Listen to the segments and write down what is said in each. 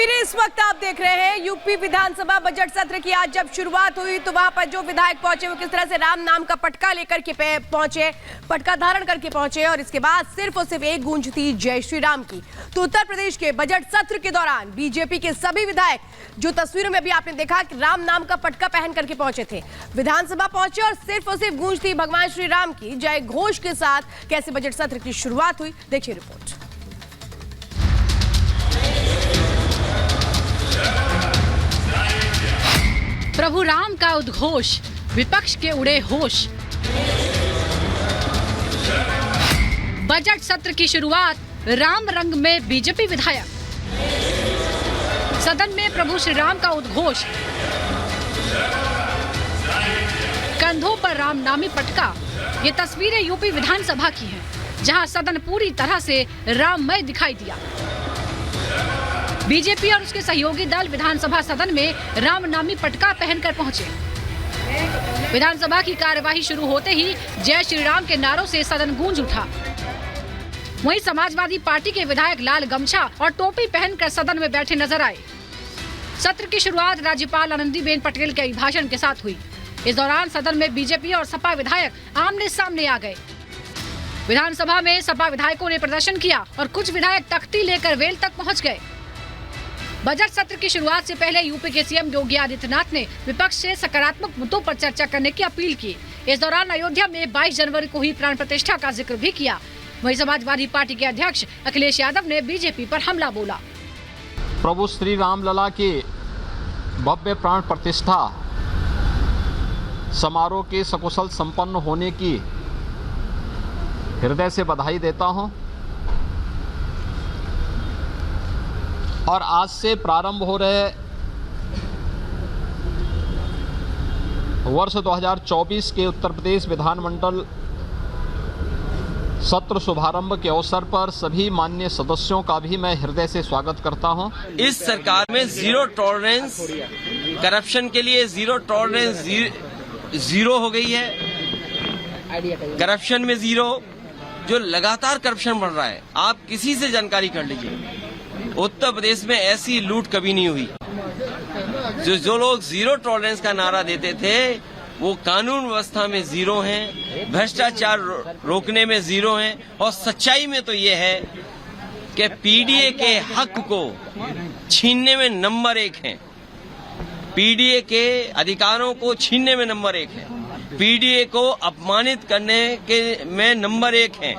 तस्वीरें इस वक्त आप देख रहे हैं यूपी विधानसभा बजट सत्र की। आज जब शुरुआत हुई तो वहां पर जो विधायक पहुंचे वो किस तरह से राम नाम का पटका लेकर के पहुंचे, पटका धारण करके पहुंचे और इसके बाद सिर्फ और सिर्फ एक गूंज थी जय श्री राम की। तो उत्तर प्रदेश के बजट सत्र के दौरान बीजेपी के सभी विधायक जो तस्वीरों में भी आपने देखा कि राम नाम का पटका पहन करके पहुंचे थे, विधानसभा पहुंचे और सिर्फ गूंज थी भगवान श्री राम की जय घोष के साथ कैसे बजट सत्र की शुरुआत हुई, देखिए रिपोर्ट। प्रभु राम का उद्घोष, विपक्ष के उड़े होश। बजट सत्र की शुरुआत राम रंग में बीजेपी विधायक। सदन में प्रभु श्री राम का उद्घोष, कंधों पर राम नामी पटका। ये तस्वीरें यूपी विधानसभा की हैं, जहां सदन पूरी तरह से राममय दिखाई दिया। बीजेपी और उसके सहयोगी दल विधानसभा सदन में राम नामी पटका पहनकर पहुंचे। विधानसभा की कार्यवाही शुरू होते ही जय श्री राम के नारों से सदन गूंज उठा। वहीं समाजवादी पार्टी के विधायक लाल गमछा और टोपी पहनकर सदन में बैठे नजर आए। सत्र की शुरुआत राज्यपाल आनंदीबेन पटेल के अभिभाषण के साथ हुई। इस दौरान सदन में बीजेपी और सपा विधायक आमने सामने आ गए। विधानसभा में सपा विधायकों ने प्रदर्शन किया और कुछ विधायक तख्ती लेकर वेल तक पहुँच गए। बजट सत्र की शुरुआत से पहले यूपी के सीएम योगी आदित्यनाथ ने विपक्ष से सकारात्मक मुद्दों पर चर्चा करने की अपील की। इस दौरान अयोध्या में 22 जनवरी को हुई प्राण प्रतिष्ठा का जिक्र भी किया। वहीं समाजवादी पार्टी के अध्यक्ष अखिलेश यादव ने बीजेपी पर हमला बोला। प्रभु श्री राम लला के भव्य प्राण प्रतिष्ठा समारोह के सकुशल संपन्न होने की हृदय से बधाई देता हूं और आज से प्रारंभ हो रहे वर्ष 2024 के उत्तर प्रदेश विधानमंडल सत्र शुभारंभ के अवसर पर सभी माननीय सदस्यों का भी मैं हृदय से स्वागत करता हूं। इस सरकार में जीरो टॉलरेंस करप्शन के लिए, जीरो टॉलरेंस जीरो हो गई है। करप्शन में जीरो, जो लगातार करप्शन बढ़ रहा है, आप किसी से जानकारी कर लीजिए। उत्तर प्रदेश में ऐसी लूट कभी नहीं हुई। जो लोग जीरो टॉलरेंस का नारा देते थे वो कानून व्यवस्था में जीरो हैं, भ्रष्टाचार रोकने में जीरो हैं और सच्चाई में तो ये है कि पीडीए के हक को छीनने में नंबर 1 हैं। पीडीए के अधिकारों को छीनने में नंबर 1 है। पीडीए को अपमानित करने के में नंबर 1 है।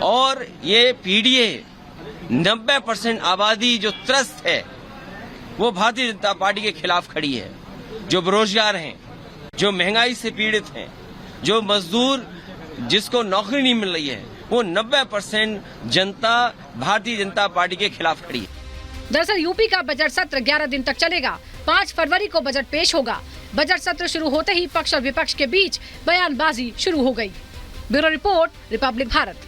और ये पीडीए 90% आबादी जो त्रस्त है वो भारतीय जनता पार्टी के खिलाफ खड़ी है। जो बेरोजगार हैं, जो महंगाई से पीड़ित हैं, जो मजदूर जिसको नौकरी नहीं मिल रही है, वो 90% जनता भारतीय जनता पार्टी के खिलाफ खड़ी है। दरअसल यूपी का बजट सत्र 11 दिन तक चलेगा। 5 फरवरी को बजट पेश होगा। बजट सत्र शुरू होते ही पक्ष और विपक्ष के बीच बयानबाजी शुरू हो गई। Bureau report, Republic Bharat.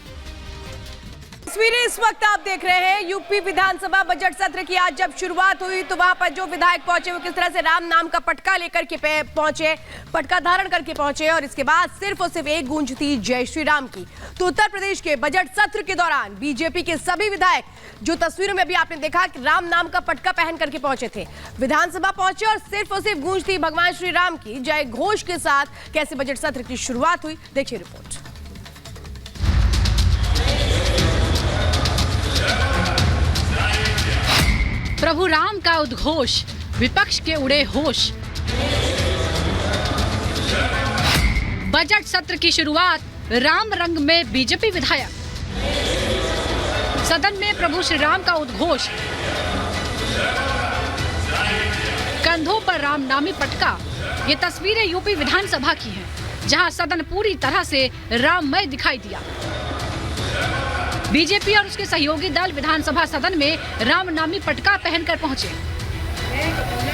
तस्वीरें इस वक्त आप देख रहे हैं यूपी विधानसभा बजट सत्र की। आज जब शुरुआत हुई तो वहां पर जो विधायक पहुंचे वो किस तरह से राम नाम का पटका लेकर के पहुंचे, पटका धारण करके पहुंचे और इसके बाद सिर्फ और सिर्फ एक गूंज थी जय श्री राम की। तो उत्तर प्रदेश के बजट सत्र के दौरान बीजेपी के सभी विधायक जो तस्वीरों में भी आपने देखा कि राम नाम का पटका पहन करके पहुंचे थे, विधानसभा पहुंचे और सिर्फ गूंज थी भगवान श्री राम की जय घोष के साथ कैसे बजट सत्र की शुरुआत हुई, देखिए रिपोर्ट। प्रभु राम का उद्घोष, विपक्ष के उड़े होश। बजट सत्र की शुरुआत राम रंग में बीजेपी विधायक। सदन में प्रभु श्री राम का उद्घोष, कंधों पर राम नामी पटका। ये तस्वीरें यूपी विधानसभा की हैं, जहां सदन पूरी तरह से राममय दिखाई दिया। बीजेपी और उसके सहयोगी दल विधानसभा सदन में राम नामी पटका पहनकर पहुंचे।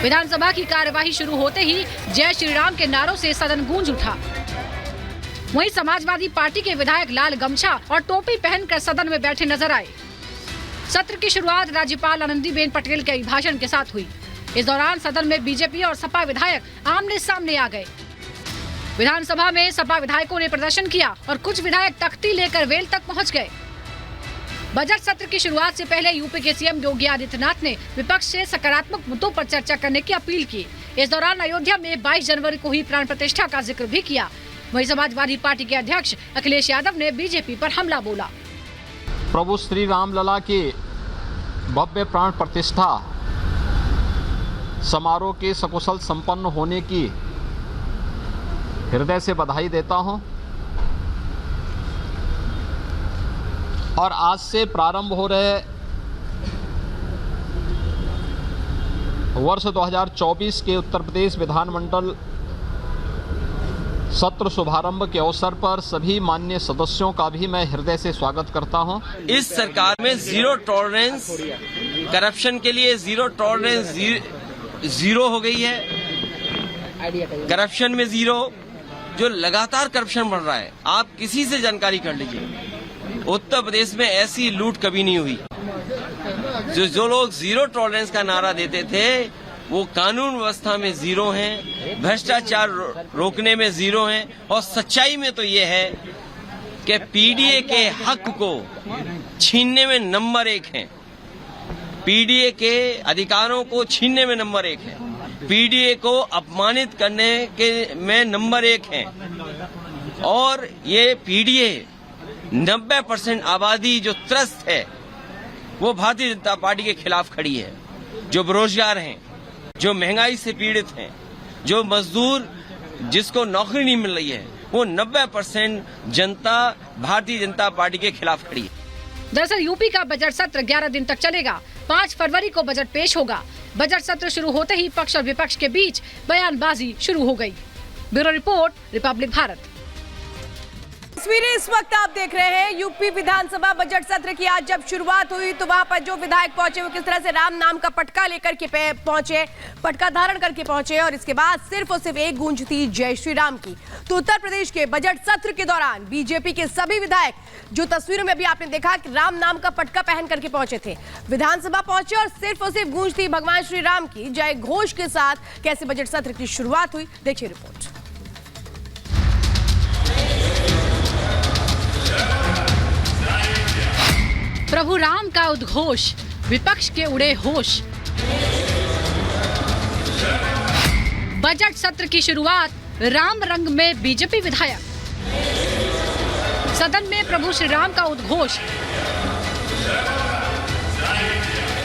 विधानसभा की कार्यवाही शुरू होते ही जय श्री राम के नारों से सदन गूंज उठा। वहीं समाजवादी पार्टी के विधायक लाल गमछा और टोपी पहनकर सदन में बैठे नजर आए। सत्र की शुरुआत राज्यपाल आनंदीबेन पटेल के अभिभाषण के साथ हुई। इस दौरान सदन में बीजेपी और सपा विधायक आमने सामने आ गए। विधानसभा में सपा विधायकों ने प्रदर्शन किया और कुछ विधायक तख्ती लेकर वेल तक पहुंच गए। बजट सत्र की शुरुआत से पहले यूपी के सीएम योगी आदित्यनाथ ने विपक्ष से सकारात्मक मुद्दों पर चर्चा करने की अपील की। इस दौरान अयोध्या में 22 जनवरी को हुई प्राण प्रतिष्ठा का जिक्र भी किया। वहीं समाजवादी पार्टी के अध्यक्ष अखिलेश यादव ने बीजेपी पर हमला बोला। प्रभु श्री राम लला की भव्य प्राण प्रतिष्ठा समारोह के सकुशल संपन्न होने की हृदय से बधाई देता हूं और आज से प्रारंभ हो रहे वर्ष 2024 के उत्तर प्रदेश विधानमंडल सत्र शुभारंभ के अवसर पर सभी माननीय सदस्यों का भी मैं हृदय से स्वागत करता हूं। इस सरकार में जीरो टॉलरेंस करप्शन के लिए, जीरो टॉलरेंस जीरो हो गई है। करप्शन में जीरो, जो लगातार करप्शन बढ़ रहा है, आप किसी से जानकारी कर लीजिए। उत्तर प्रदेश में ऐसी लूट कभी नहीं हुई। जो लोग जीरो टॉलरेंस का नारा देते थे वो कानून व्यवस्था में जीरो हैं, भ्रष्टाचार रोकने में जीरो हैं, और सच्चाई में तो ये है कि पीडीए के हक को छीनने में नंबर 1 हैं। पीडीए के अधिकारों को छीनने में नंबर 1 है। पीडीए को अपमानित करने के में नंबर 1 है। और ये पीडीए 90% आबादी जो त्रस्त है वो भारतीय जनता पार्टी के खिलाफ खड़ी है। जो बेरोजगार हैं, जो महंगाई से पीड़ित हैं, जो मजदूर जिसको नौकरी नहीं मिल रही है, वो 90% जनता भारतीय जनता पार्टी के खिलाफ खड़ी है। दरअसल यूपी का बजट सत्र 11 दिन तक चलेगा। 5 फरवरी को बजट पेश होगा। बजट सत्र शुरू होते ही पक्ष और विपक्ष के बीच बयानबाजी शुरू हो गई। Bureau report, Republic Bharat. तस्वीरें इस वक्त आप देख रहे हैं यूपी विधानसभा बजट सत्र की। आज जब शुरुआत हुई तो वहां पर जो विधायक पहुंचे वो किस तरह से राम नाम का पटका लेकर के पहुंचे, पटका धारण करके पहुंचे, और इसके बाद सिर्फ और सिर्फ एक गूंज थी जय श्री राम की। तो उत्तर प्रदेश के बजट सत्र के दौरान बीजेपी के सभी विधायक, जो तस्वीरों में भी आपने देखा कि राम नाम का पटका पहन करके पहुंचे थे, विधानसभा पहुंचे और सिर्फ गूंज थी भगवान श्री राम की जय घोष के साथ। कैसे बजट सत्र की शुरुआत हुई, देखिए रिपोर्ट। प्रभु राम का उद्घोष, विपक्ष के उड़े होश। बजट सत्र की शुरुआत राम रंग में बीजेपी विधायक। सदन में प्रभु श्री राम का उद्घोष,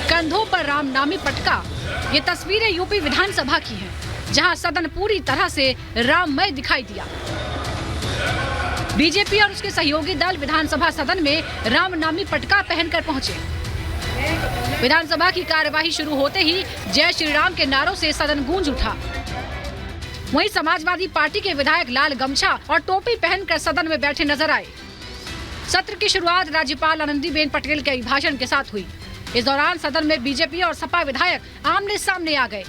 कंधों पर राम नामी पटका। ये तस्वीरें यूपी विधानसभा की हैं, जहां सदन पूरी तरह से राममय दिखाई दिया। बीजेपी और उसके सहयोगी दल विधानसभा सदन में राम नामी पटका पहनकर पहुंचे। विधानसभा की कार्यवाही शुरू होते ही जय श्री राम के नारों से सदन गूंज उठा। वहीं समाजवादी पार्टी के विधायक लाल गमछा और टोपी पहनकर सदन में बैठे नजर आए। सत्र की शुरुआत राज्यपाल आनंदीबेन पटेल के अभिभाषण के साथ हुई। इस दौरान सदन में बीजेपी और सपा विधायक आमने सामने आ गए।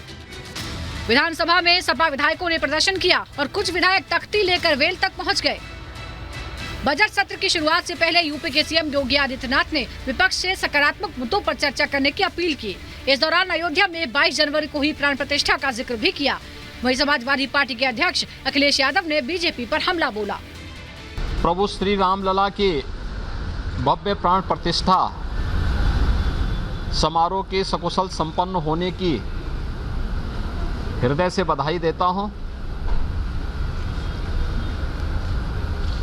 विधानसभा में सपा विधायकों ने प्रदर्शन किया और कुछ विधायक तख्ती लेकर वेल तक पहुँच गए। बजट सत्र की शुरुआत से पहले यूपी के सीएम योगी आदित्यनाथ ने विपक्ष से सकारात्मक मुद्दों पर चर्चा करने की अपील की। इस दौरान अयोध्या में 22 जनवरी को हुई प्राण प्रतिष्ठा का जिक्र भी किया। वहीं समाजवादी पार्टी के अध्यक्ष अखिलेश यादव ने बीजेपी पर हमला बोला। प्रभु श्री राम लला की भव्य प्राण प्रतिष्ठा समारोह के सकुशल संपन्न होने की हृदय से बधाई देता हूं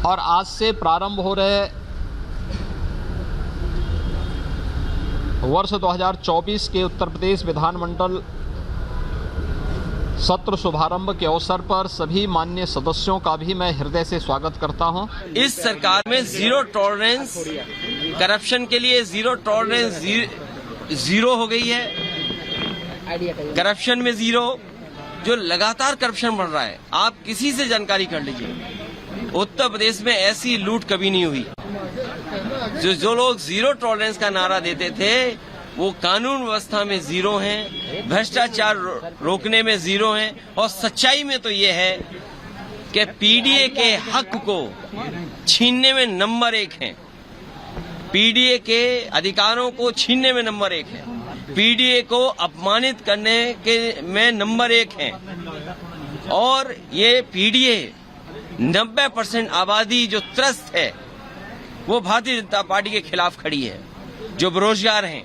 और आज से प्रारंभ हो रहे वर्ष 2024 के उत्तर प्रदेश विधानमंडल सत्र शुभारंभ के अवसर पर सभी माननीय सदस्यों का भी मैं हृदय से स्वागत करता हूं। इस सरकार में जीरो टॉलरेंस करप्शन के लिए, जीरो टॉलरेंस जीरो हो गई है। करप्शन में जीरो, जो लगातार करप्शन बढ़ रहा है, आप किसी से जानकारी कर लीजिए। उत्तर प्रदेश में ऐसी लूट कभी नहीं हुई। जो लोग जीरो टॉलरेंस का नारा देते थे वो कानून व्यवस्था में जीरो हैं, भ्रष्टाचार रोकने में जीरो हैं, और सच्चाई में तो ये है कि पीडीए के हक को छीनने में नंबर 1 है। पीडीए के अधिकारों को छीनने में नंबर 1 है। पीडीए को अपमानित करने के में नंबर 1 है। और ये पीडीए 90% आबादी जो त्रस्त है वो भारतीय जनता पार्टी के खिलाफ खड़ी है। जो बेरोजगार हैं,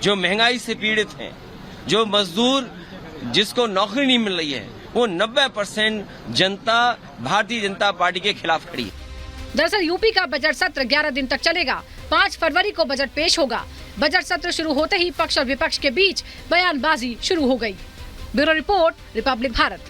जो महंगाई से पीड़ित हैं, जो मजदूर जिसको नौकरी नहीं मिल रही है, वो 90% जनता भारतीय जनता पार्टी के खिलाफ खड़ी है। दरअसल यूपी का बजट सत्र 11 दिन तक चलेगा। 5 फरवरी को बजट पेश होगा। बजट सत्र शुरू होते ही पक्ष और विपक्ष के बीच बयानबाजी शुरू हो गई। Bureau report, Republic Bharat.